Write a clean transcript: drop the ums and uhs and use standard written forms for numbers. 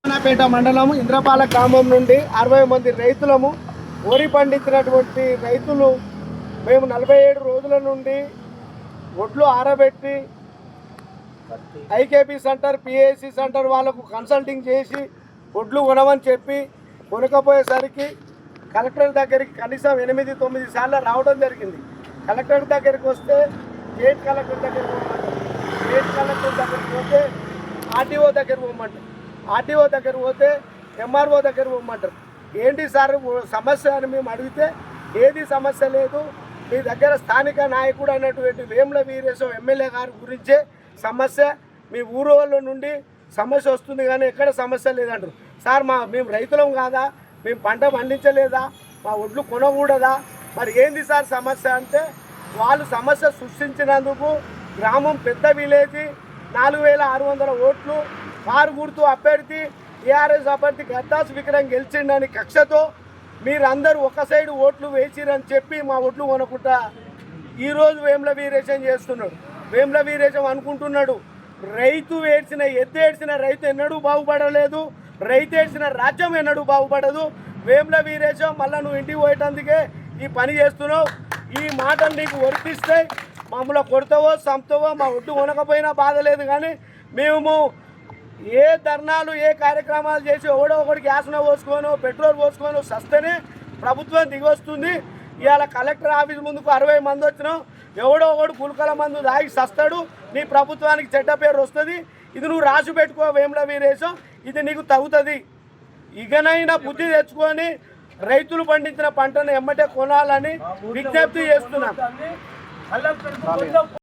పేట మండలం ఇంద్రపాల గ్రామం నుండి 60 మంది రైతులము వరి పండించినటువంటి రైతులు మేము 47 రోజుల నుండి ఒడ్లు ఆరబెట్టి ఐకేపీ సెంటర్ పిఏసి సెంటర్ వాళ్ళకు కన్సల్టింగ్ చేసి ఒడ్లు కొనమని చెప్పి కొనకపోయేసరికి కలెక్టర్ దగ్గరికి కనీసం 8-9 సార్లు రావడం జరిగింది. కలెక్టర్ దగ్గరికి వస్తే స్టేట్ కలెక్టర్ దగ్గరికి పోమంటారు, స్టేట్ కలెక్టర్ దగ్గరికి పోతే ఆర్టీఓ దగ్గర పోమంటారు, ఆర్టీఓ దగ్గర పోతే ఎంఆర్ఓ దగ్గర పోమంటారు. ఏంటి సార్ సమస్య అని మేము అడిగితే ఏది సమస్య లేదు, మీ దగ్గర స్థానిక నాయకుడు అయినటువంటి వేముల వీరేశం ఎమ్మెల్యే గారి గురించే సమస్య, మీ ఊరు వాళ్ళ నుండి సమస్య వస్తుంది కానీ ఎక్కడ సమస్య లేదంటారు. సార్ మేము రైతులం కాదా, మేము పంట పండించలేదా, మా ఒడ్లు కొనకూడదా, మరి ఏంది సార్ సమస్య అంటే వాళ్ళు సమస్య సృష్టించినందుకు గ్రామం పెద్ద విలేజ్ 4600 ఓట్లు కారు గుర్తు అభ్యర్థి టీఆర్ఎస్ అభ్యర్థి గద్దాసు విక్రమ్ గెలిచిండని కక్షతో మీరందరూ ఒక సైడు ఓట్లు వేసిరని చెప్పి మా ఓట్లు కొనుక్కుంటా ఈరోజు వేముల వీరేశం చేస్తున్నాడు. వేముల వీరేశం అనుకుంటున్నాడు రైతు ఏడ్చిన ఎద్దు ఏడ్చిన రైతు ఎన్నడూ బాగుపడలేదు, రైతు ఏడ్చిన రాజ్యం ఎన్నడూ బాగుపడదు. వేముల వీరేశం మళ్ళీ నువ్వు ఇంటికి పోయేటందుకే ఈ పని చేస్తున్నావు. ఈ మాటలు నీకు వర్తిస్తాయి, మమ్మల్ని కొడతావో చంపుతావో మా ఒడ్డు కొనకపోయినా బాధ లేదు. కానీ మేము ఏ ధర్నాలు ఏ కార్యక్రమాలు చేసి ఎవడో ఒకటి గ్యాస్ను పోసుకొని పెట్రోల్ పోసుకొని సస్తేనే ప్రభుత్వం దిగొస్తుంది. ఇవాళ కలెక్టర్ ఆఫీస్ ముందుకు 60 మంది వచ్చినాం, ఎవడో ఒకడు పుల్కల మందు దాగి సస్తాడు, నీ ప్రభుత్వానికి చెడ్డ పేరు వస్తుంది. ఇది నువ్వు రాసి పెట్టుకో వేముల వీరేశం, ఇది నీకు తగ్గుతుంది. ఇకనైనా బుద్ధి తెచ్చుకొని రైతులు పండించిన పంటను ఎమ్మటే కొనాలని విజ్ఞప్తి చేస్తున్నాం.